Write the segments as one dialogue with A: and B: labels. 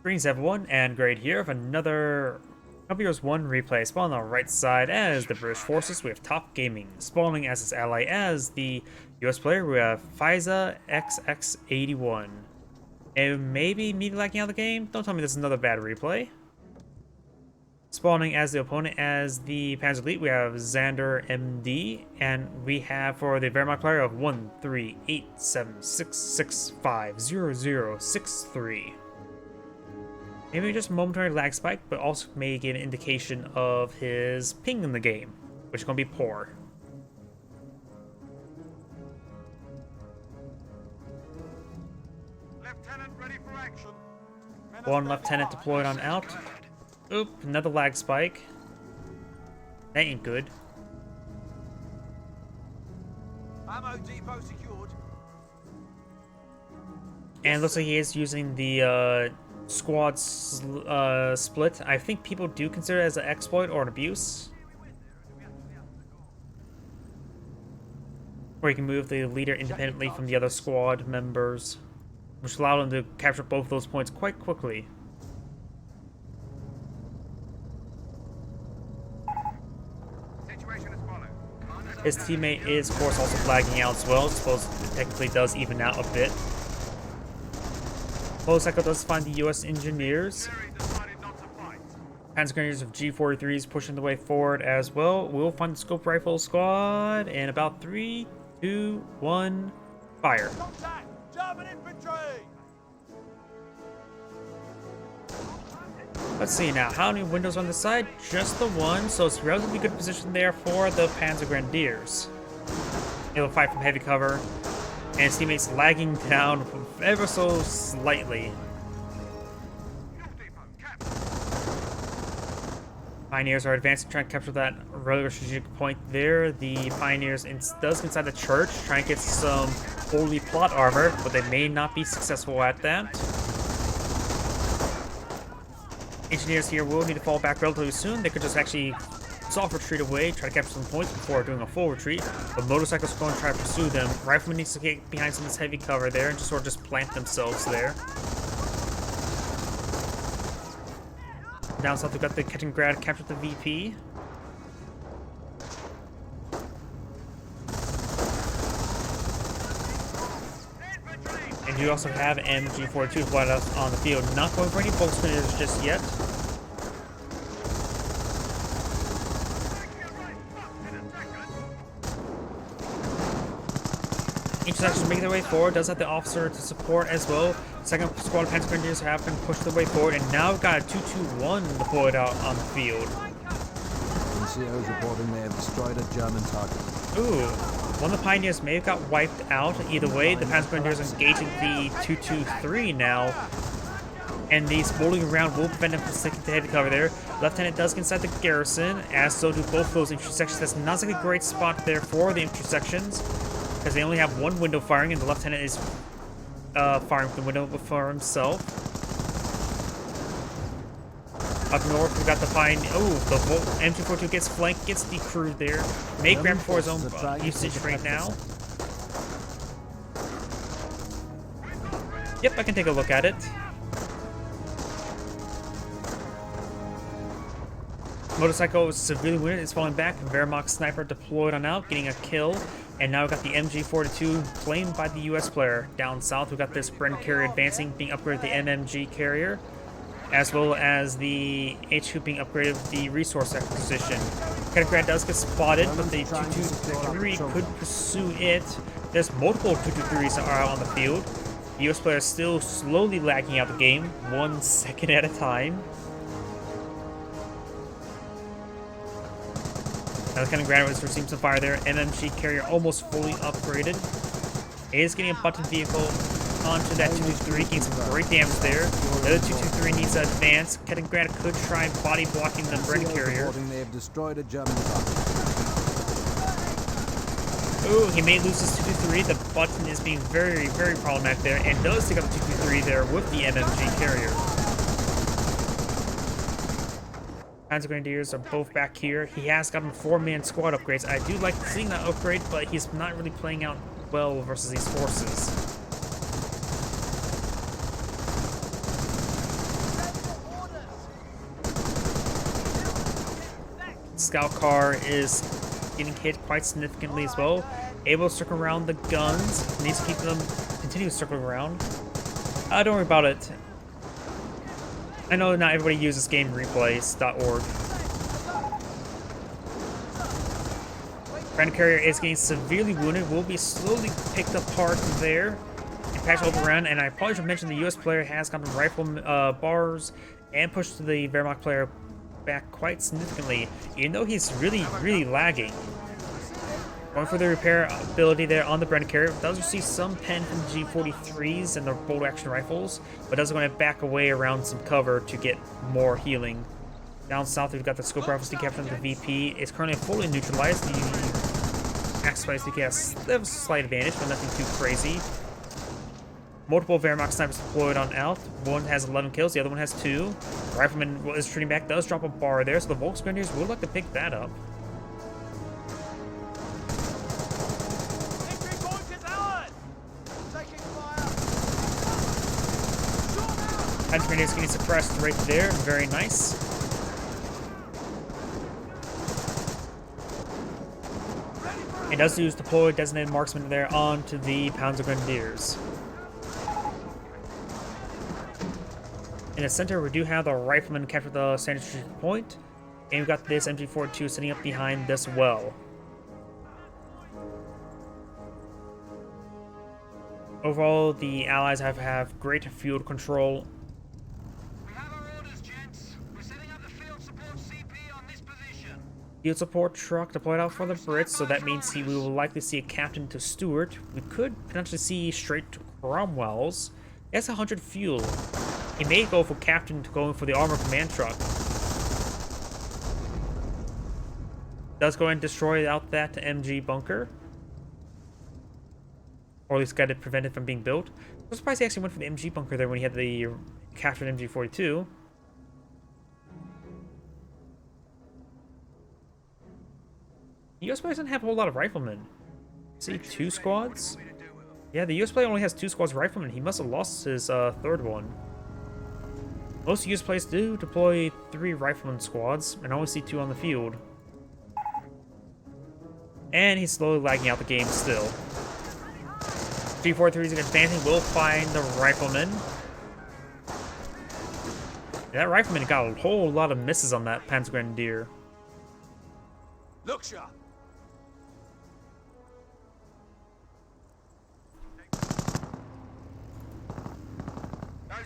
A: Greetings everyone, and Grade here with another Computers 1 replay. Spawning on the right side as the British forces, we have Top Gaming. Spawning as its ally as the US player, we have faizxx81. And maybe me lagging out the game? Don't tell me this is another bad replay. Spawning as the opponent as the Panzer Elite, we have XanderMD, and we have for the Wehrmacht player of 13876650063. Maybe just a momentary lag spike, but also may give an indication of his ping in the game, which is going to be poor.
B: Lieutenant ready for action.
A: One lieutenant deployed on out. Oop, another lag spike. That ain't good.
B: Ammo depot secured.
A: And it looks like he is using the squad split. I think people do consider it as an exploit or an abuse, where you can move the leader independently from the other squad members, which allowed him to capture both of those points quite quickly.
B: Situation as follows.
A: His teammate is, of course, also flagging out as well. I suppose it technically does even out a bit. Motorcycle does find the US engineers.
B: Decided not to fight.
A: Panzer Grenadiers of G43s pushing the way forward as well. We'll find the scope rifle squad in about 3, 2, 1, fire.
B: Contact! German infantry!
A: Let's see now, how many windows on the side? Just the one, so it's a relatively good position there for the Panzer Grenadiers. Able to fight from heavy cover, and his teammates lagging down ever so slightly.
B: Fuel depot captured.
A: Pioneers are advancing, trying to capture that rather strategic point there. The Pioneers does inside the church, trying to get some holy plot armor, but they may not be successful at that. Engineers here will need to fall back relatively soon. They could just actually soft retreat away, try to capture some points before doing a full retreat. But motorcycles are going to try to pursue them. Rifleman needs to get behind some of this heavy cover there and just sort of just plant themselves there. Down south, we've got the Kettengrad captured the VP. And you also have MG42 flat out on the field. Not going for any bulk spinners just yet. Intersection making their way forward, does have the officer to support as well. Second squad of Panzer Grenadiers have been pushed their way forward, and now we've got a 2-2-1 deployed out on the field.
C: NCOs reporting they have destroyed a German target.
A: Ooh, one of the Pioneers may have got wiped out. Either way, the Panzer Grenadiers are engaging the 2-2-3 now, and these bowling around will prevent them from sticking to heavy cover there. Lieutenant does get inside the garrison, as so do both of those infantry sections. That's not a great spot there for the infantry sections, because they only have one window firing, and the lieutenant is firing from the window for himself. Up north, we've got the Pioneer. Oh, the M242 gets flanked, gets decrewed there. May grab for his own usage right now. Yep, I can take a look at it. Motorcycle is severely wounded, it's falling back. Wehrmacht sniper deployed on out, getting a kill. And now we've got the MG42 claimed by the US player. Down south, we've got this Bren carrier advancing, being upgraded to the MMG carrier, as well as the HQ being upgraded with the resource acquisition. Kettengrad does get spotted, but the 223 could pursue it. There's multiple 223s that are out on the field. The US player is still slowly lagging out the game, 1 second at a time. Now the Kettengrad is receiving some fire there. MMG carrier almost fully upgraded. It is getting a button vehicle onto that 223, getting some great damage there. The other 223 needs to advance. Kettengrad could try body blocking the Bren carrier.
C: They have destroyed a German target.
A: Ooh, he may lose his 223. The button is being very, very problematic there, and does take up the 223 there with the MMG carrier. Panzer Grenadiers are both back here. He has gotten 4-man squad upgrades. I do like seeing that upgrade, but he's not really playing out well versus these forces. Scout car is getting hit quite significantly as well. Able to circle around the guns. Needs to keep them continue circling around. Don't worry about it. I know not everybody uses gamereplays.org. Ground carrier is getting severely wounded. Will be slowly picked apart there and patched over around. And I probably should mention the U.S. player has gotten rifle bars and pushed the Wehrmacht player back quite significantly, even though he's really lagging. Going for the repair ability there on the Brennan carrier. Does receive some pen from the G43s and the bolt action rifles, but does going to back away around some cover to get more healing. Down south, we've got the scope rifles decapitated. The VP is currently fully neutralized. The Axe Spice DK has a slight advantage, but nothing too crazy. Multiple Wehrmacht snipers deployed on Alf. One has 11 kills, the other one has 2. The Rifleman is shooting back, does drop a bar there, so the Volksgrenadiers would like to pick that up. Grenadiers getting suppressed right there. Very nice. It does use deploy designated marksman there onto the Panzergrenadiers. In the center, we do have the Rifleman capture the standard strategic point, and we've got this MG42 sitting up behind this well. Overall, the Allies have great field control. Field support truck deployed out for the Brits, so that means we will likely see a captain to Stewart. We could potentially see straight to Cromwell's. He has 100 fuel. He may go for captain to going for the armor command truck. Does go and destroy out that MG bunker. Or at least got it prevented from being built. I'm surprised he actually went for the MG bunker there when he had the captured MG42. The US player doesn't have a whole lot of riflemen. See, 2 squads? Yeah, the US player only has 2 squads of riflemen. He must have lost his third one. Most US players do deploy 3 rifleman squads, and I only see 2 on the field. And he's slowly lagging out the game still. G43 is advancing, will find the rifleman. That rifleman got a whole lot of misses on that Panzergrenadier.
B: Look sharp.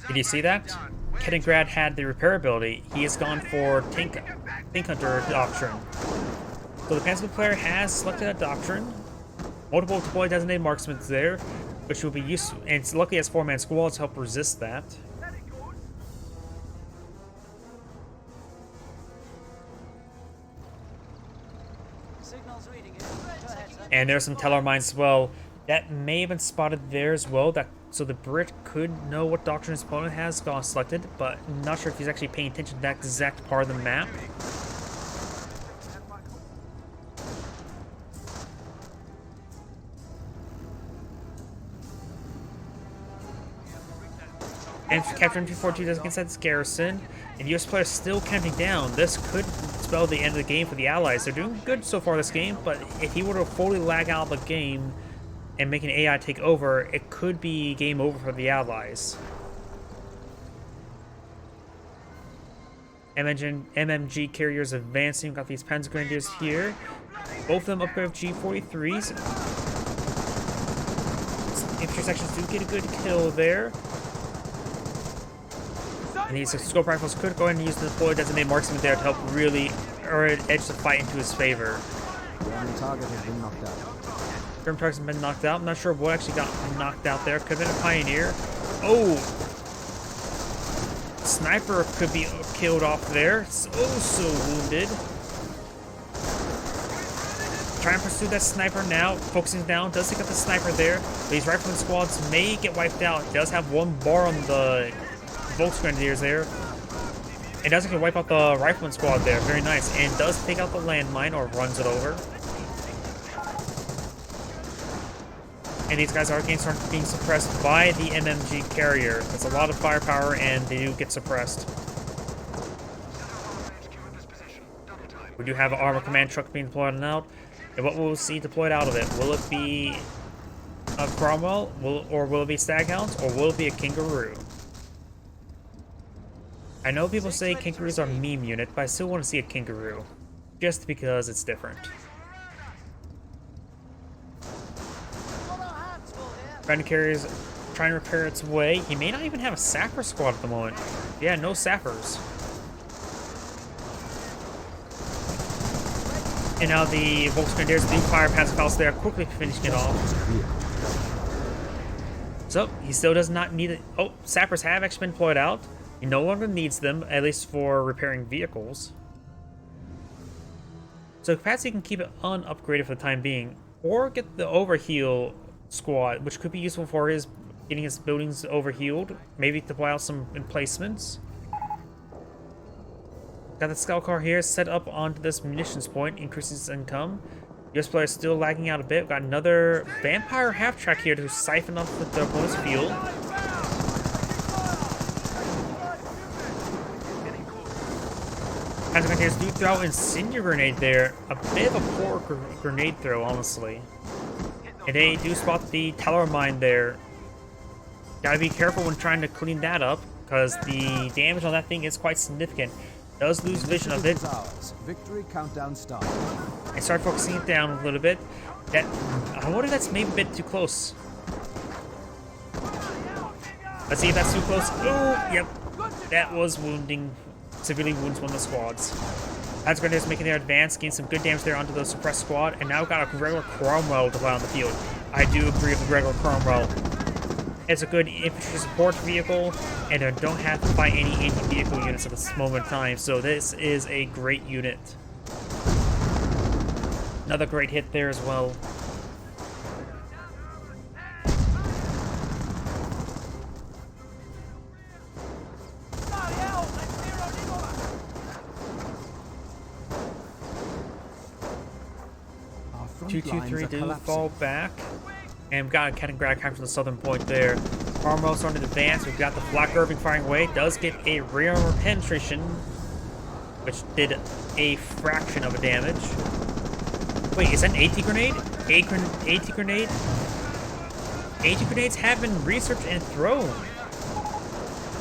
A: Did you see that? Kaliningrad had the repair ability. He has gone for Tank Hunter Doctrine. So the Panzer player has selected a Doctrine. Multiple deploy designated marksmen there, which will be useful. And luckily has 4-man squads to help resist that. And there's some teller mines as well. That may have been spotted there as well. So the Brit could know what doctrine his opponent has got selected, but I'm not sure if he's actually paying attention to that exact part of the map. And capture MG42 does against that garrison, and US players still camping down. This could spell the end of the game for the Allies. They're doing good so far this game, but if he were to fully lag out of the game and make an AI take over, it could be game over for the Allies. MMG carriers advancing. We've got these Panzergrenadiers here. Both of them upgrade with G43s. Infantry sections do get a good kill there. And these scope rifles could go ahead and use the deploy designated marksman there to help really edge the fight into his favor.
C: The enemy target has been knocked out.
A: German targets have been knocked out. I'm not sure what actually got knocked out there. Could have been a Pioneer. Oh! Sniper could be killed off there. So wounded. Try and pursue that sniper now. Focusing down. Does take out the sniper there. These rifleman squads may get wiped out. It does have 1 bar on the Volksgrenadiers there. It does actually wipe out the rifleman squad there. Very nice. And does take out the landmine or runs it over. And these guys are starting being suppressed by the MMG carrier. That's a lot of firepower, and they do get suppressed. We do have an armor command truck being deployed out. And what will we see deployed out of it? Will it be a Cromwell? Or will it be Staghounds? Or will it be a Kangaroo? I know people say Kangaroos are meme unit, but I still want to see a Kangaroo. Just because it's different. Brandon carries trying to repair its way. He may not even have a Sapper squad at the moment. Yeah, no Sappers. And now the Volksgrenadiers do fire past Faust there, quickly finishing it off. So, he still does not need it. Oh, Sappers have actually been deployed out. He no longer needs them, at least for repairing vehicles. So capacity can keep it unupgraded for the time being, or get the overheal squad, which could be useful for his getting his buildings overhealed. Maybe deploy out some emplacements. Got the scout car here set up onto this munitions point, increases income. US player is still lagging out a bit. Got another vampire half track here to siphon off the opponent's fuel. As Grenadiers do throw out Incendiary Grenade there. A bit of a poor grenade throw, honestly. And they do spot the Teller Mine there. Gotta be careful when trying to clean that up, because the damage on that thing is quite significant. Does lose vision of it.
C: Victory countdown start.
A: And start focusing it down a little bit. That I wonder if that's maybe a bit too close. Let's see if that's too close. Oh, yep. That was wounding. Severely wounds one of the squads. As Grenadiers making their advance, gain some good damage there onto the suppressed squad, and now got a regular Cromwell to play on the field. I do agree with the regular Cromwell. It's a good infantry support vehicle, and they don't have to fight any anti-vehicle units at this moment in time, so this is a great unit. Another great hit there as well. Two, 3 do fall back. And we've got a cannon grab capture the southern point there. Cromwell starting to advance. We've got the Black Irving firing away. Does get a rear armor penetration, which did a fraction of a damage. Wait, is that an AT grenade? AT grenade? AT grenades have been researched and thrown.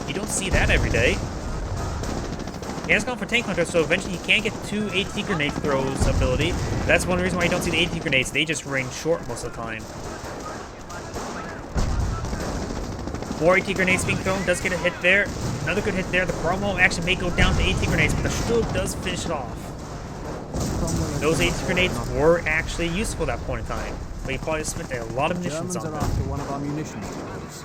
A: You don't see that every day. He has gone for Tank Hunter, so eventually he can get 2 AT grenade throws ability. That's one reason why you don't see the AT grenades. They just range short most of the time. More AT grenades being thrown, does get a hit there. Another good hit there. The Cromwell actually may go down to AT grenades, but the Stug does finish it off. Those AT grenades were actually useful at that point in time, but he probably spent a lot of munitions on them.
C: After one of our munitions depots.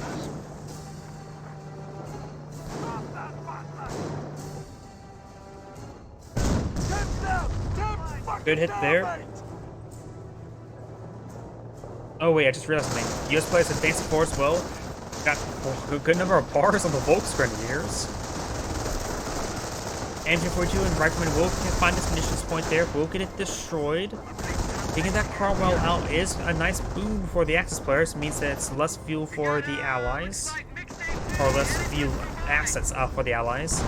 A: Good hit there. Oh wait, I just realized something. US players advancing forward as well. Got a good number of bars on the Volksgrenadiers. Engine 42 and Rifleman will find this munitions point there. Will get it destroyed. Taking that Cromwell out is a nice boon for the Axis players. It means that it's less fuel for the Allies. Or less fuel assets for the Allies.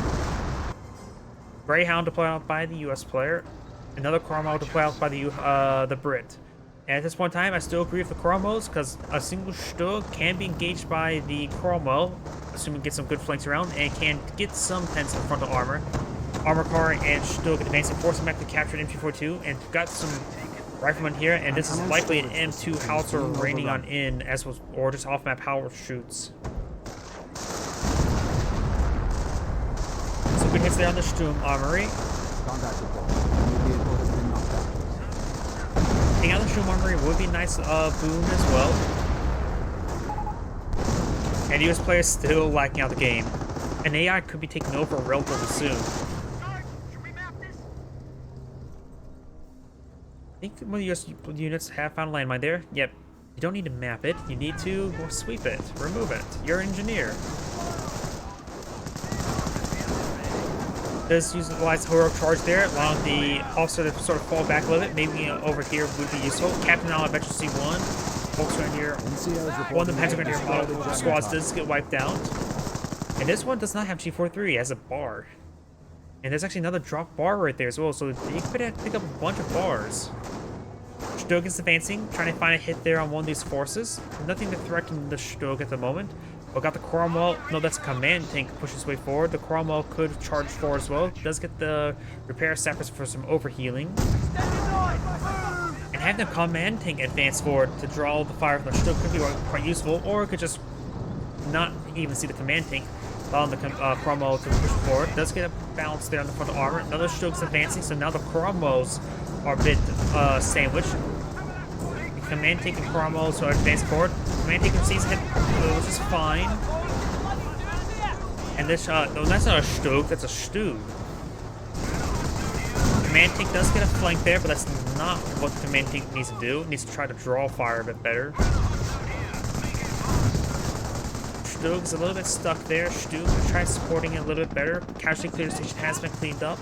A: Greyhound deployed out by the US player. Another Cromwell deployed out by the Brit. And at this point in time, I still agree with the Cromwells, because a single Stug can be engaged by the Cromwell, assuming it gets some good flanks around, and can get some pens in frontal armor. Armor car and Stug advancing, forcing back to capture an MP42, and got some riflemen here, and this is likely an M2 howitzer raining on in, as was, or just off-map power shoots. Some good hits there on the Sturm Armory.
C: Contact report. New vehicle has been knocked out.
A: Taking out the Sturm Armory would be a nice boon as well. And US players still lacking out the game. An AI could be taken over relatively soon. I think one of the US units have found a landmine there. Yep. You don't need to map it. You need to sweep it, remove it. You're an engineer. Does utilize the heroic charge there, allowing the officer to sort of fall back a little bit. Maybe over here would be useful. Captain Allied Veteran C1. Volksgrenadier. One of the Pentagram squads does get wiped out. And this one does not have G43, it has a bar. And there's actually another drop bar right there as well, so you could pick up a bunch of bars. Stug is advancing, trying to find a hit there on one of these forces. Nothing to threaten the Stug at the moment. But got the Cromwell. No, that's a command tank push his way forward. The Cromwell could charge forward as well. Does get the repair sappers for some overhealing. And having the command tank advance forward to draw the fire from the Stug could be quite useful, or it could just not even see the command tank, allowing the Cromwell to push forward. Does get a bounce there on the front of armor. Another Stug's advancing, so now the Cromwells are a bit sandwiched. The command tank and Cromwells are advanced forward. Command tank receives a hit, which is fine. And this no, that's not a Stug, that's a Stew. Command tank does get a flank there, but that's not what the command tank needs to do. It needs to try to draw fire a bit better. Stug's a little bit stuck there. Stu can try supporting it a little bit better. Casualty clear station has been cleaned up.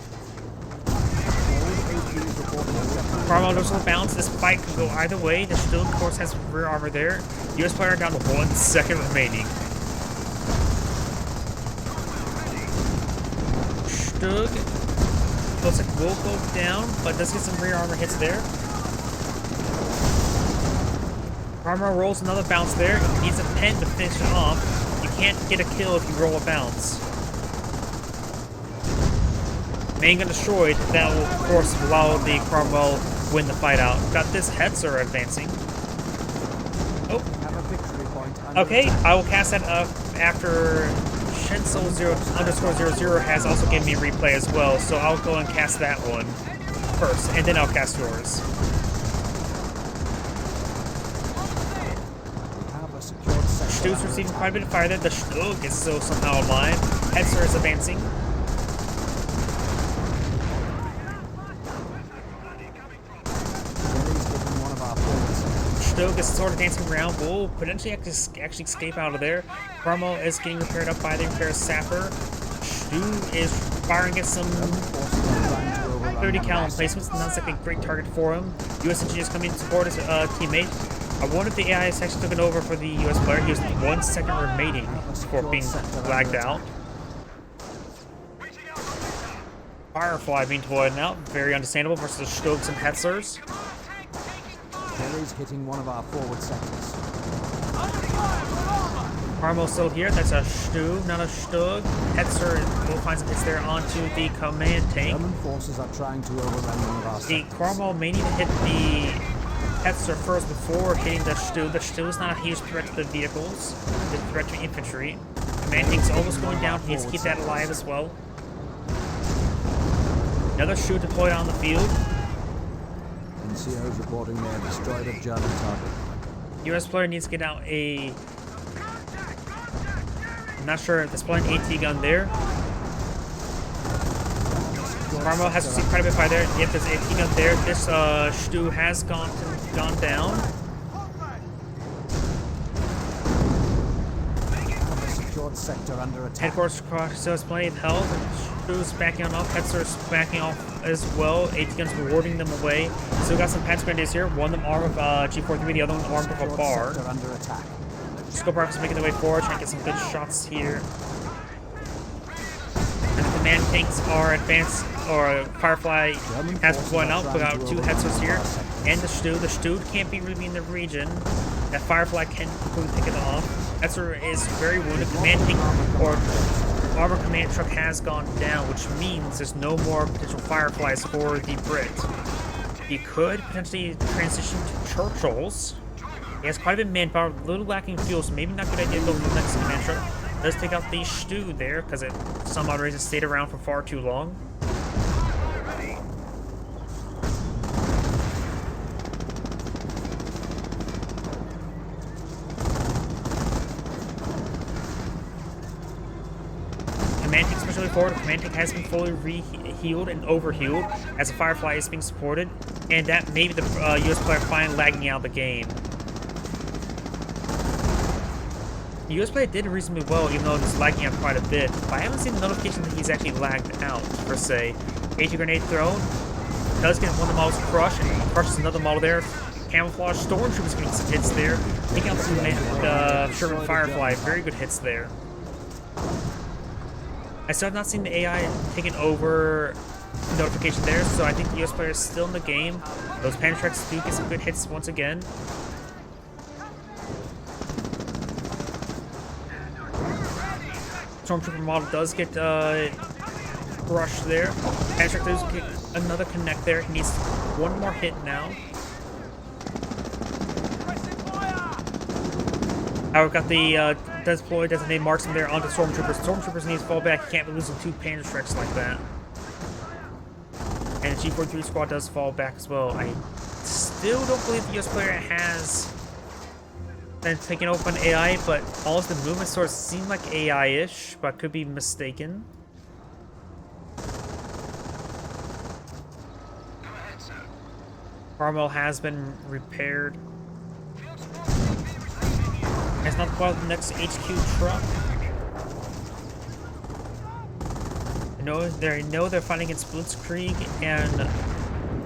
A: Cromwell does not bounce. This fight could go either way. The Stug, of course, has rear armor there. US player down to 1 second remaining. Stug looks like will go down, but does get some rear armor hits there. Cromwell rolls another bounce there. He needs a pen to finish it off. You can't get a kill if you roll a bounce. Main gun destroyed. That will, of course, allow the Cromwell win the fight out. Got this Hetzer advancing. Oh. Okay, I will cast that after Shenso_00 has also given me replay as well, so I'll go and cast that one first, and then I'll cast yours. Stu's receiving quite a bit of fire there. The Stug is still somehow alive. Hetzer is advancing. Stug is sort of dancing around. Will potentially actually escape out of there. Cromwell is getting repaired up by the repair sapper. Stu is firing at some 30 cal emplacements. Not like a great target for him. USNG is coming to support his teammate. I wonder if the AI is actually taken over for the US player. He was 1 second remaining before being lagged out. Firefly being deployed now. Very understandable versus the Stugs and Hetzers.
C: Terry's hitting one of our forward sectors.
A: Cromwell's still here. That's a Stu, not a Stug. Hetzer will find some hits there onto the command tank.
C: German forces are trying to overrun one of our
A: The
C: sectors.
A: Cromwell may need to hit the Hetzer first before hitting the Stu. The Stu is not a huge threat to the vehicles. It's a threat to infantry. Command tank's almost going down. He needs to keep that alive as well. Another Stu deployed on the field.
C: NCO's reporting they have destroyed a German target.
A: US player needs to get out a... I'm not sure if they're deploying an AT gun there. Cromwell has received quite a bit of fire there. Yep, there's an AT gun there. This Stu has gone down.
C: Sector under attack.
A: Headquarters still has plenty of health. Stu's backing off. Hetzer's backing off as well. AT guns rewarding them away. Still got some Pants Grenadiers here. One of them armed with G43, the other one armed with a bar.
C: Under attack.
A: Scope rifles making their way forward, trying to get some good shots here. And the command tanks are advanced, or Firefly has deployed out. We got 2 Hetzers here. And the Stu. The Stu can't be really in the region. That Firefly can completely pick it off. Hetzer is very wounded. Command tank or armor command truck has gone down, which means there's no more potential Fireflies for the Brit. He could potentially transition to Churchill's. He has quite a bit of manpower, a little lacking fuel, so maybe not a good idea to go for the next command truck. Does take out the Stu there, because it for some odd reason stayed around for far too long. Command tank especially forward. Command tank has been fully re-healed and overhealed as the Firefly is being supported, and that may be the US player finally lagging out of the game. The US player did reasonably well, even though he's lagging out quite a bit, but I haven't seen the notification that he's actually lagged out, per se. AT grenade thrown. Does get one of the models crushed, and crushes another model there. Camouflage. Stormtroopers getting some hits there. Taking out the Sherman Firefly. Very good hits there. I still have not seen the AI taking over notification there, so I think the US player is still in the game. Those Pantreks do get some good hits once again. Stormtrooper model does get crushed there. Pantrek does get another connect there. He needs one more hit now. I've got the deploy designated marksman there onto Stormtroopers. Stormtroopers need to fall back. You can't be losing 2 Pantreks like that. And the G43 squad does fall back as well. I still don't believe the US player has been taking open AI, but all of the movements sort of seem like AI-ish, but could be mistaken. Carmel has been repaired. It's not quite the next HQ truck. They know they're fighting against Blitzkrieg and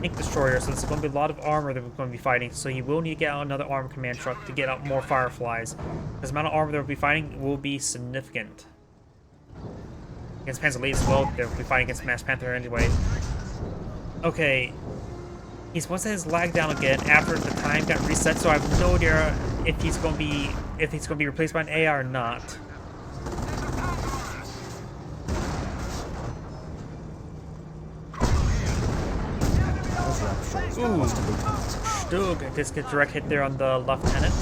A: Tank Destroyer, so there's going to be a lot of armor that we're going to be fighting. So you will need to get out another armor command truck to get out more Fireflies. Because the amount of armor that we'll be fighting will be significant. Against Panzer Lead as well, they'll be fighting against Mass Panther anyway. Okay. He's once his lag down again after the time got reset, so I have no idea if he's going to be replaced by an AI or not. Ooh, Stug just get direct hit there on the lieutenant.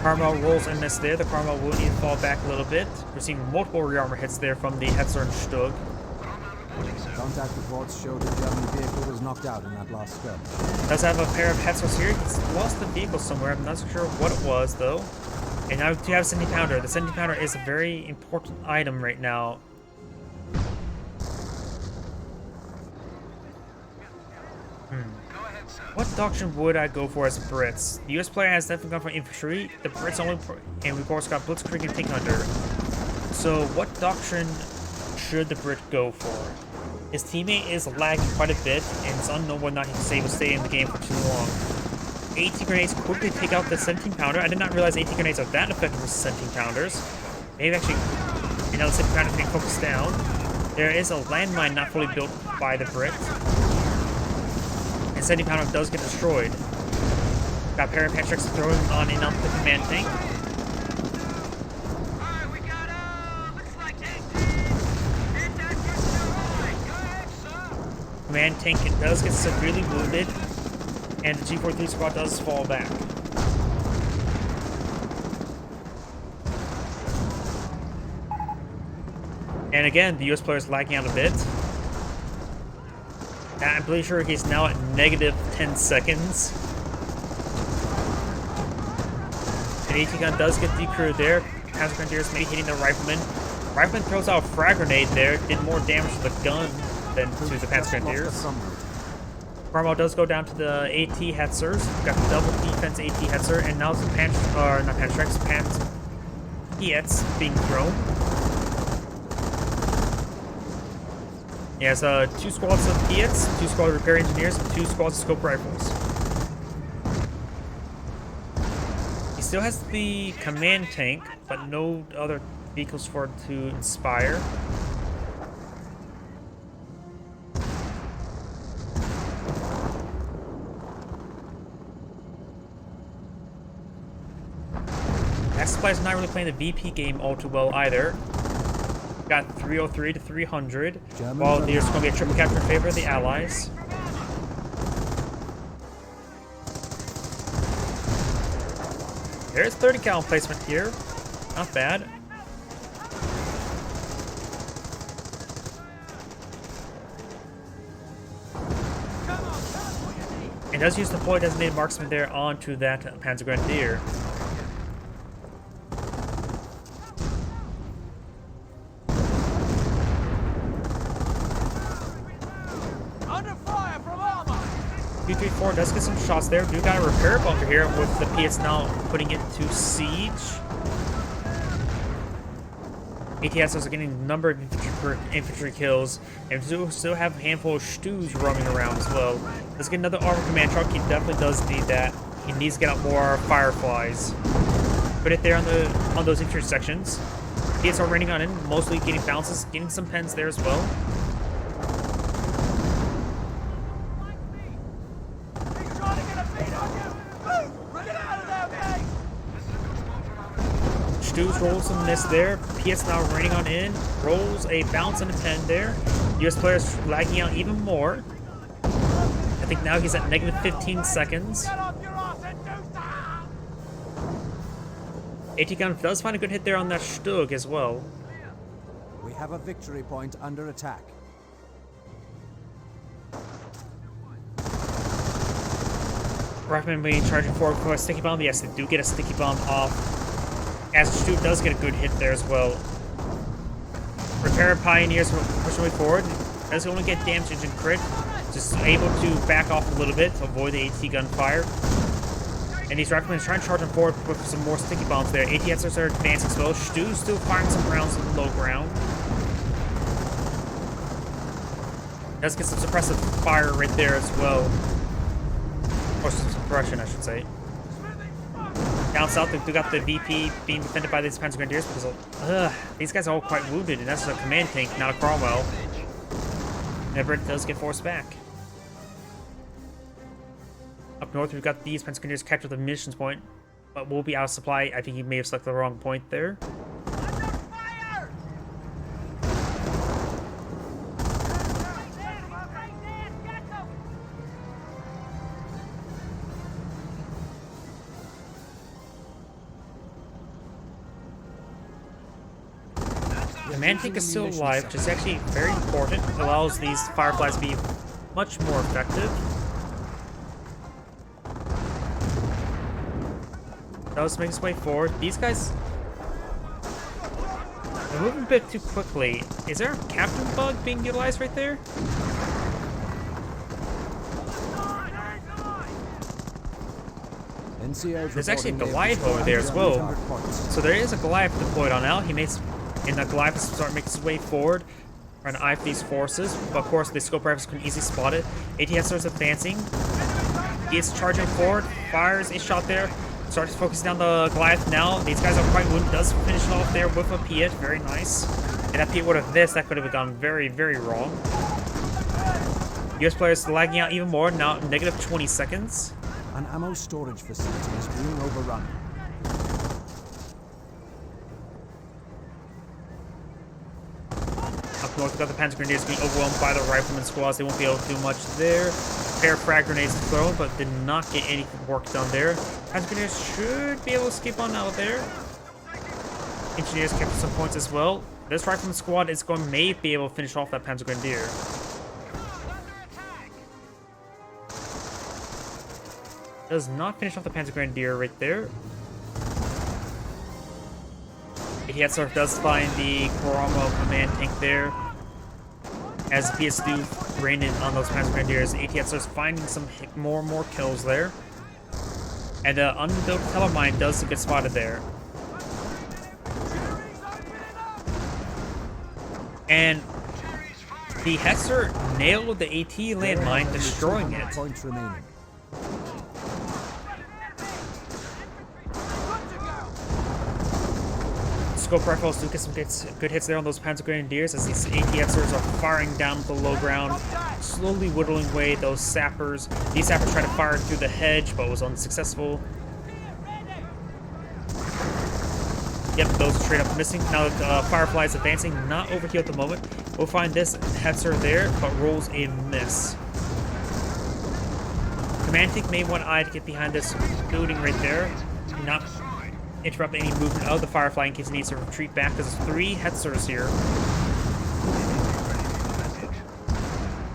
A: Carmel rolls in this there. The Carmel will need to fall back a little bit. We're seeing multiple rearmor hits there from the Hetzer and Stug.
C: Contact reports show the German vehicle was knocked out in that last skirmish.
A: Does have a pair of Hetzers here. He's lost the vehicle somewhere. I'm not so sure what it was though. And now we do have a 70 pounder. The 70 pounder is a very important item right now. What doctrine would I go for as Brits? The US player has definitely gone for infantry. The Brits only, and we've also got Blitzkrieg and Tank Hunter. So what doctrine should the Brit go for? His teammate is lagging quite a bit, and it's unknown whether or not he can stay in the game for too long. 18 grenades quickly take out the 17 pounder. I did not realize 18 grenades are that effective with 17 pounders. Maybe actually, you know, the 17 pounder is being focused down. There is a landmine not fully built by the Brit. And 70 pounder does get destroyed. Got Parapatrix throwing on in onto the command tank. Command tank does get severely wounded, and the G43 squad does fall back. And again, the US player is lagging out a bit. I'm pretty sure he's now at negative 10 seconds. The AT gun does get decrewed there. Panzer Grenadiers maybe hitting the Rifleman. Rifleman throws out a frag grenade there, did more damage to the gun than to the Panzer Grenadiers. Carmel does go down to the AT Hetzers. We've got the double defense AT Hetzer, and now some Piets being thrown. He has 2 squads of Piets, 2 squads of repair engineers, and 2 squads of scope rifles. He still has the command tank, but no other vehicles for it to inspire. Supply's not really playing the VP game all too well either. Got 303 to 300, while there's going to be a triple capture in favor of the Allies. There's 30 cal placement here. Not bad. And does use the deploy designated marksman there onto that Panzer Grenadier. P34 does get some shots there. Do got a repair bunker here with the PS now putting it to siege. ATS are getting a number of infantry kills, and still have a handful of stews roaming around as well. Let's get another armor command truck. He definitely does need that. He needs to get out more Fireflies. Put it there on those infantry sections. Piets are raining on in, mostly getting bounces, getting some pens there as well.
B: He's trying to get a beat on you! Move! Get out of there, mate!
A: Stu's rolls some miss there. Piets now raining on in, rolls a bounce and a pen there. US players lagging out even more. I think now he's at negative 15 seconds.
B: Get off your ass and do something!
A: AT gun does find a good hit there on that Stug as well.
C: We have a victory point under attack.
A: Rifleman being charging forward for a sticky bomb. Yes, they do get a sticky bomb off. As Stu does get a good hit there as well. Repair Pioneers pushing way forward. Does only get damage and crit. Just able to back off a little bit to avoid the AT gunfire. And these Riflemen trying to charge him forward with some more sticky bombs there. ATSers are advancing as well. Stu's still firing some rounds in the low ground. Does get some suppressive fire right there as well. Or some suppression, I should say. Down south, we got the VP being defended by these Panzer Grenadiers because these guys are all quite wounded, and that's a command tank, not a Cromwell. Everett does get forced back. Up north, we've got these Panzer Grenadiers capture the munitions point, but we'll be out of supply. I think he may have selected the wrong point there. The command tank is still alive, which is actually very important. It allows these Fireflies to be much more effective. Does make his way forward. These guys, they're moving a bit too quickly. Is there a captain bug being utilized right there? There's actually a Goliath over there as well. So there is a Goliath deployed on out. He makes, and the Goliath is starting to make his way forward, trying to eye these forces. But of course, the scope rifles can easily spot it. ATSR is advancing. He is charging forward, fires a shot there. Starts focusing down the Goliath now. These guys are quite wounded. Does finish it off there with a Piet. Very nice. And that Piet would have missed. That could have gone very, very wrong. US players lagging out even more. Now negative 20 seconds.
C: An ammo storage facility is being overrun.
A: Up north, we've got the Panzer Grenadiers being overwhelmed by the Rifleman squads. They won't be able to do much there. Pair of frag grenades thrown, but did not get any work done there. Panzer Grenadiers should be able to skip on out there. Engineers captured some points as well. This Rifleman squad is going to may be able to finish off that Panzer Grenadier. Does not finish off the Panzer Grenadier right there. ATSR does find the Cromwell command tank there. As PS2 rained in on those Panzer Grenadiers, ATSR is finding some more and more kills there. And the unbuilt telemine does get spotted there. And the Hetzer nailed the AT landmine, destroying it.
C: Points remaining.
A: Scope rifles do get some good hits there on those Panzer Grenadiers as these ATSers are firing down the low ground, slowly whittling away those sappers. These sappers tried to fire through the hedge, but was unsuccessful. Yep, those are straight up missing. Now the Firefly is advancing, not over here at the moment. We'll find this Hetzer there, but rolls a miss. Command tank may want eye to get behind this building right there. Not interrupt any movement of the Firefly in case it needs to retreat back. There's 3 Hetzers here.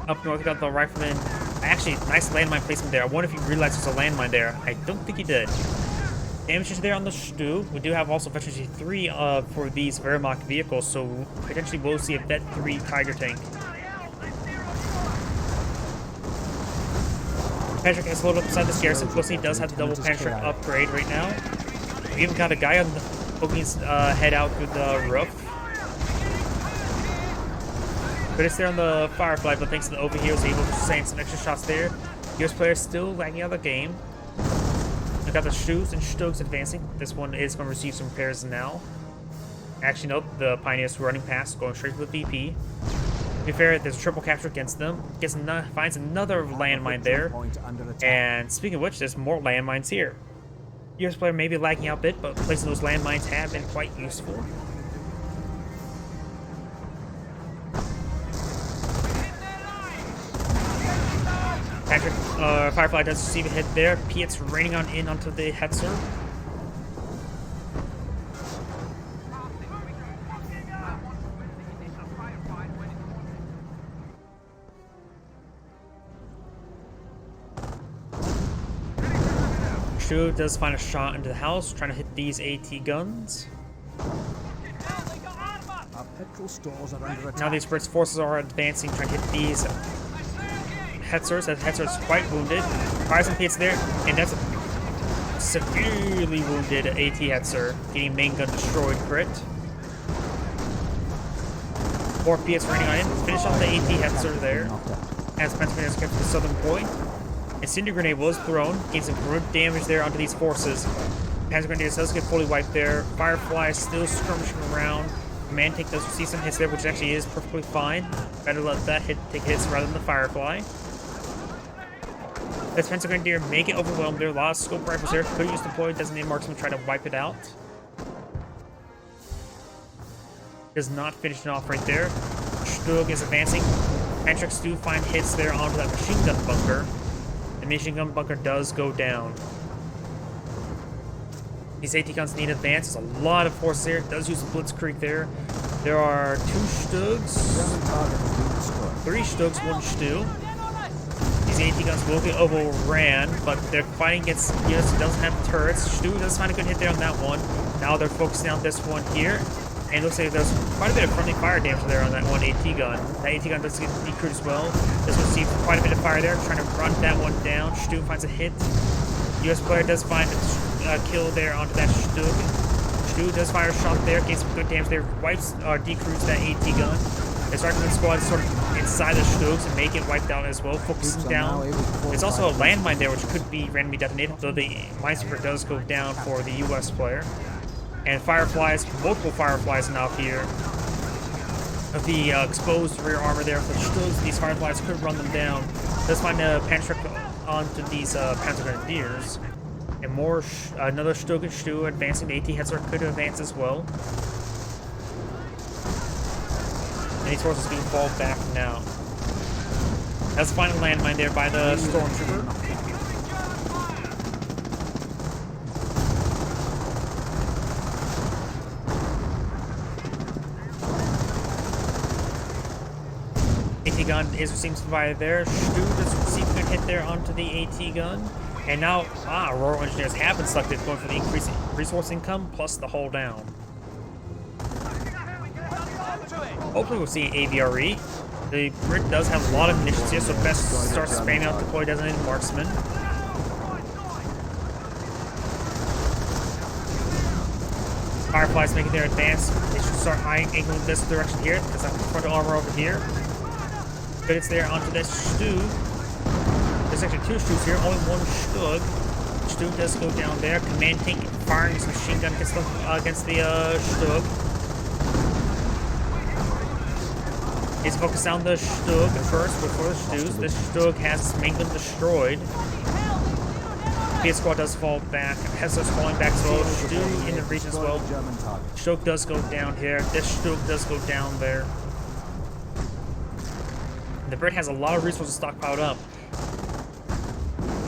A: Up north, we got the Rifleman. Actually, nice landmine placement there. I wonder if you realized there's a landmine there. I don't think he did. Damage is there on the Stu. We do have also Veteran 3 for these Wehrmacht vehicles, so potentially we'll see a Vet 3 Tiger tank. Patrick has loaded up beside this garrison. Pussy does have the double Patrick upgrade right now. We even got a guy on the poking his head out through the roof. But it's there on the Firefly, but thanks to the overheal, was able to sustain some extra shots there. US players still lagging out of the game. We got the Shoes and Stokes advancing. This one is going to receive some repairs now. Actually, no, the Pioneers running past, going straight to the VP. To be fair, there's a triple capture against them. Finds another landmine there. And speaking of which, there's more landmines here. US player may be lagging out a bit, but placing those landmines have been quite useful. Patrick, Firefly does receive a hit there. Piet's raining in onto the Hetzer. Stu does find a shot into the house, trying to hit these AT guns.
C: Our petrol stores are under attack.
A: Now these British forces are advancing, trying to hit these Hetzers. That Hetzer is quite wounded. Fires some Piets there, and that's a severely wounded AT Hetzer, getting main gun destroyed crit. 4 Piets running on in, finish off the AT Hetzer there, as Pennsylvania's kept to the southern point. Incendiary grenade was thrown, gained some good damage there onto these forces. Panzer Grenadiers does get fully wiped there. Firefly is still skirmishing around. Command tank does receive some hits there, which actually is perfectly fine. Better let that take hits rather than the Firefly. This Panzer Grenadier may get overwhelmed there. A lot of scope rifles there. Could use deployed designated marksman to try to wipe it out. Does not finish it off right there. Stug is advancing. Pantrix do find hits there onto that machine gun bunker. The machine gun bunker does go down. These AT guns need advance. There's a lot of forces there. It does use a blitzkrieg there. There are 2 Stugs, 3 Stugs, 1 Stu. These AT guns will get overran, but they're fighting against units that doesn't have turrets. Stu does find a good hit there on that one. Now they're focusing on this one here. And it looks like there's quite a bit of friendly fire damage there on that one AT gun. That AT gun does get decrued as well. This one receives quite a bit of fire there, trying to run that one down. Stu finds a hit. US player does find a kill there onto that Stug. Stu does fire a shot there, gains some good damage there, wipes or decrues that AT gun. The Sergeant squad is sort of inside the Stugs and make it wiped out as well, focusing down. There's also a landmine there which could be randomly detonated, though the minesweeper does go down for the US player. And Fireflies, multiple Fireflies now here. Of the exposed rear armor there for the Stugs, these Fireflies could run them down. Does find a Panzer onto these Panzer Grenadiers. And more, another Stug and Stu advancing. The AT Hetzer could advance as well. And these forces do fall back now. That's the final landmine there by the Stormtrooper. AT gun is receiving some fire there. Stu does receive a good hit there onto the AT gun. And now, Aurora Engineers have been selected, going for the increased resource income plus the hull down. Hopefully we'll see AVRE. The Brit does have a lot of munitions here, so best start spamming out deploy designated marksman. Fireflies making their advance. They should start angling this direction here, because I'm front armor over here. But it's there onto this Stu. There's actually 2 Stu's here, only 1 Stug. Stu does go down there. Command tank firing his machine gun against the Stug. He's focused on the Stug first before the Stu's. This Stug has his main gun destroyed. Fiat squad does fall back. Hetzer's falling back as well. Stu in the region as well. Stug does go down here. This Stug does go down there. The Brit has a lot of resources stockpiled up.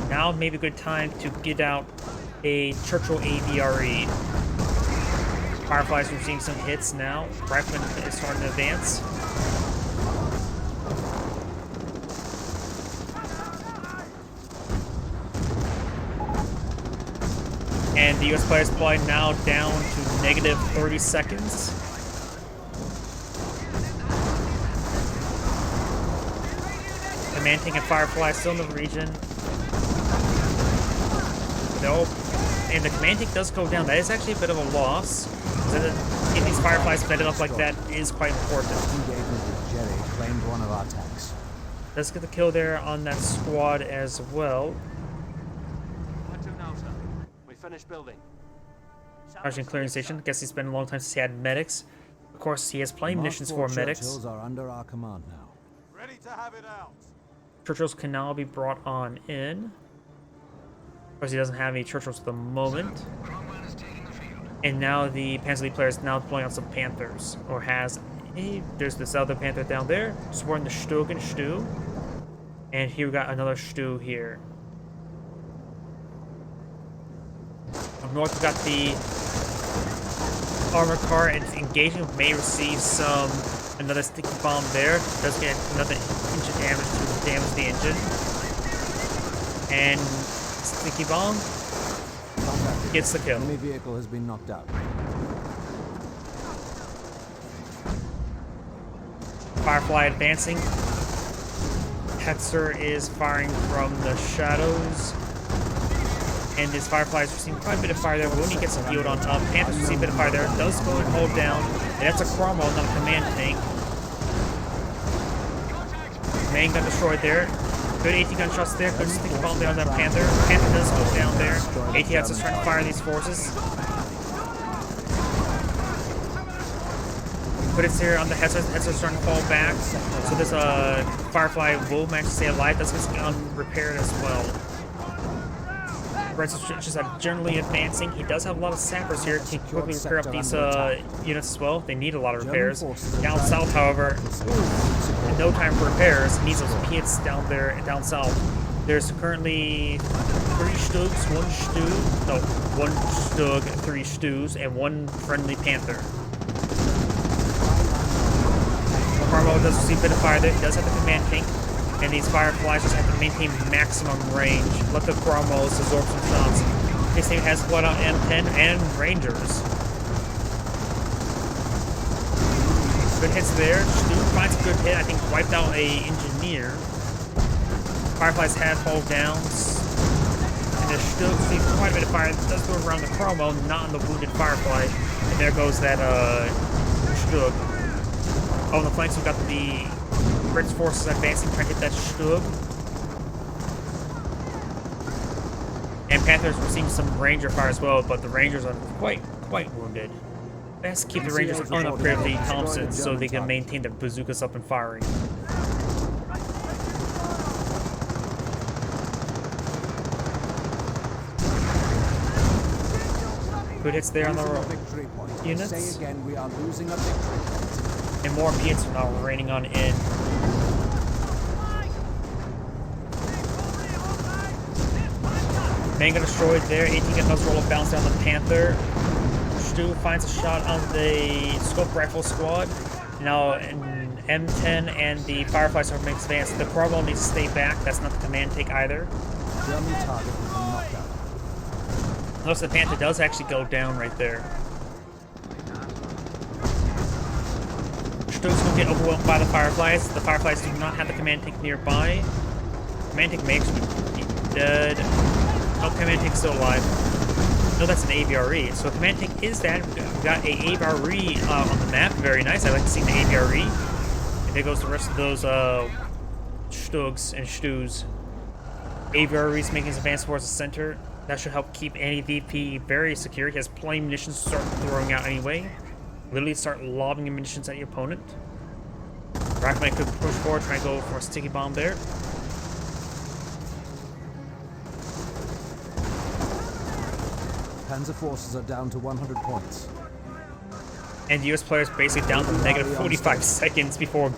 A: Now may be a good time to get out a Churchill AVRE. Fireflies are seeing some hits now. Rifleman is starting to advance. And the US players play now down to negative 30 seconds. Command tank and Firefly still in the region. Nope. And the command tank does go down. That is actually a bit of a loss. Getting these Fireflies bedded up like that is quite important.
C: Jerry claimed one of our tanks.
A: Let's get the kill there on that squad as well.
B: What to now, sir? We finished building.
A: Charging clearing station. Guess he's been a long time since he had medics. Of course, he has plenty of munitions for medics.
C: Churchills are under our command now.
B: Ready to have it out.
A: Churchills can now be brought on in. Of course, he doesn't have any Churchills at the moment. And now the Panzer League player is now deploying on some Panthers. Or has. There's this other Panther down there, supporting the Stug and Stu. And here we got another Stu here. Up north, we got the armor car and engaging. May receive another sticky bomb there. Does get another inch of damage to damage the engine. And sticky bomb gets the kill.
C: Enemy vehicle has been knocked out.
A: Firefly advancing. Hetzer is firing from the shadows. And this Firefly is receiving quite a bit of fire there. When he gets a yield on up, Panthers receive a bit of fire there. Does go and hold down. And that's a Cromwell, not a command tank. Main gun destroyed there. Good AT gun shots there. Good sticky bomb there on that Panther. Panther does go down there. AT has to try to fire these forces. But it's here on the Hetzer. Hetzer's starting to fall back. So this Firefly will manage to stay alive. That's going to get unrepaired as well. Red's just generally advancing. He does have a lot of sappers here to quickly repair up these units as well. They need a lot of repairs. Down south, however, no time for repairs. He needs those pits down there, down south. There's currently 3 Stugs, 1 Stu, no, 1 Stug, 3 Stews, and 1 friendly Panther. Cromwell does receive a bit of fire there. He does have the command tank. And these Fireflies just have to maintain maximum range. Let the Cromwells absorb some shots. This thing has blood on M10 and Rangers. Good hits there. Stu finds a good hit. I think wiped out a engineer. Fireflies have hull downs. And the Stu sees quite a bit of fire. It does go around the Cromwell, not on the wounded Firefly. And there goes that Stug. On the flanks, we've got the British forces advancing, trying to hit that Stug. And Panthers receiving some Ranger fire as well, but the Rangers are quite wounded. Best keep the Rangers unupgraded with the Thompsons so they can maintain their bazookas up and firing. Good hits there on the units.
C: We are losing a victory.
A: And more pits are now raining on in. Main gun destroyed there. 18 gun does roll a bounce down the Panther. Stu finds a shot on the scope rifle squad. Now an M10 and the Fireflies are making advance. The Cromwell needs to stay back. That's not the command take either.
C: German target has been knocked out.
A: Notice the Panther does actually go down right there. Stu's going to get overwhelmed by the Fireflies. The Fireflies do not have the command tank nearby. Command tank may actually be dead. Oh, command tank's still alive. No, that's an AVRE. So command tank is that. We've got a AVRE on the map. Very nice. I like to see the AVRE. And there goes the rest of those Stugs and Stews. AVRE's making his advance towards the center. That should help keep any VP very secure. He has plenty of munitions to start throwing out anyway. Literally start lobbing munitions at your opponent. Rackman could push forward, try to go for a sticky bomb there.
C: Panzer forces are down to 100 points.
A: And the US players basically down to negative 45 seconds before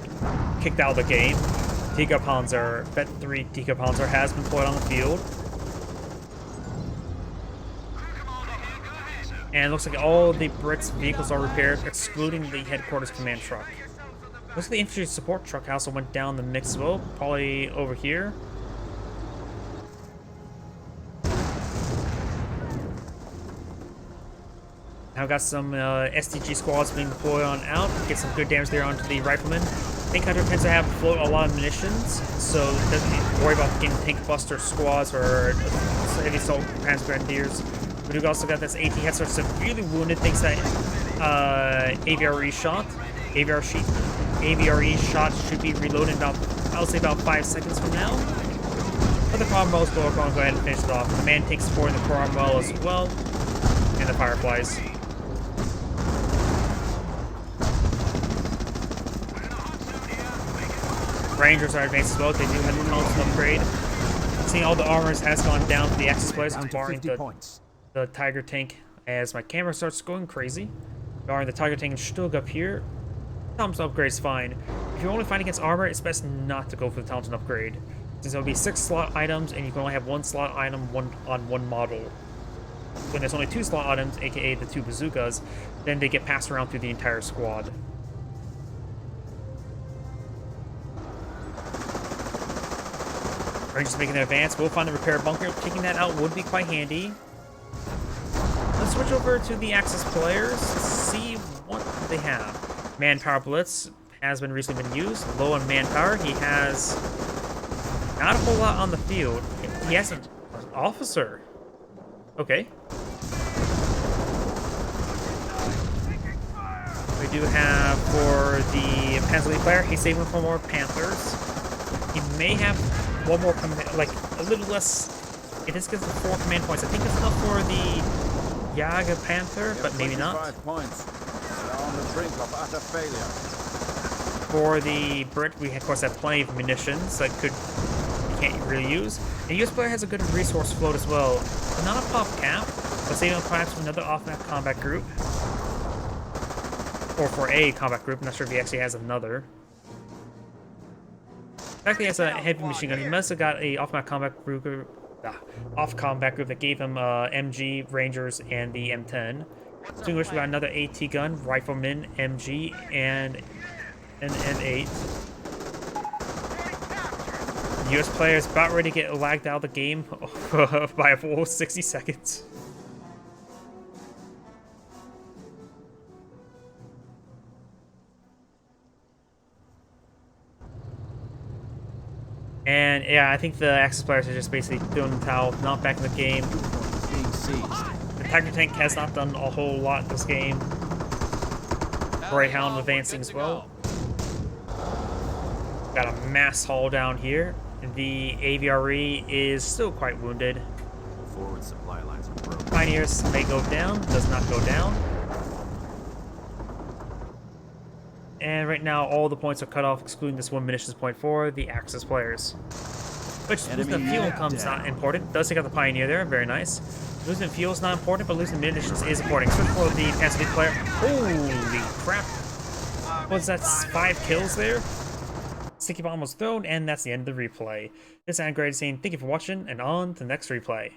A: kicked out of the game. Tiger Panzer, Bet 3 Tiger Panzer has been deployed on the field. And it looks like all the Brits' vehicles are repaired, excluding the headquarters command truck. Looks like the infantry support truck also went down the mix as well, probably over here. Now got some STG squads being deployed on out. Get some good damage there onto the riflemen. Tank Hunter tends to have float a lot of munitions, so it doesn't need to worry about getting tank buster squads or heavy assault grenadiers. But we've also got this AT Hetzer severely wounded, thanks to that AVRE shot. AVRE shot should be reloaded in about, I would say about 5 seconds from now. But the Cromwell's going to go ahead and finish it off. The man takes support in the Cromwell as well. and the Fireflies. Rangers are advanced as well. They do have the Talisman upgrade. Seeing all the armors has gone down for the Axis players,
C: Down to
A: barring
C: 50 points.
A: the Tiger tank as my camera starts going crazy. Barring the Tiger tank and Stug up here, Thompson upgrade is fine. If you're only fighting against armor, it's best not to go for the Thompson upgrade, since there'll be 6 slot items and you can only have 1 slot item on one model. When there's only 2 slot items, aka the 2 bazookas, then they get passed around through the entire squad. Rangers making their advance. We'll find the repair bunker. Taking that out would be quite handy. Let's switch over to the Axis players. See what they have. Manpower Blitz has recently been used. Low on manpower. He has not a whole lot on the field. He has an officer. Okay. We do have for the Panzer League player, he's saving for more Panthers. He may have one more, like a little less. It is gives him 4 command points. I think it's enough for the Jager Panther, but maybe not.
D: 25 points. They're on the brink of utter failure.
A: For the Brit, we of course have plenty of munitions that you can't really use. The US player has a good resource float as well. Not a pop cap, but saving perhaps for another off-map combat group. Or for a combat group, I'm not sure if he actually has another. In fact, he has a heavy machine gun. He must have got a off-map combat group, off-combat group that gave him MG, Rangers, and the M10. So which we got another AT gun, Rifleman, MG, and an M8. The US player is about ready to get lagged out of the game by a full 60 seconds. And yeah, I think the Axis players are just basically throwing the towel, not back in the game. The Tiger tank has not done a whole lot this game. Greyhound advancing as well. Got a mass haul down here. The AVRE is still quite wounded.
D: Forward supply lines are broken.
A: Pioneers may go down, does not go down. And right now, all the points are cut off, excluding this 1 munitions point for the Axis players. Which, losing the fuel comes not important. Does take out the Pioneer there, very nice. Losing fuel is not important, but losing munitions is important. Switch for the Panzer League player. Holy crap! Was that 5 kills there? Sticky bomb was thrown, and that's the end of the replay. This is XanderMD saying thank you for watching, and on to the next replay.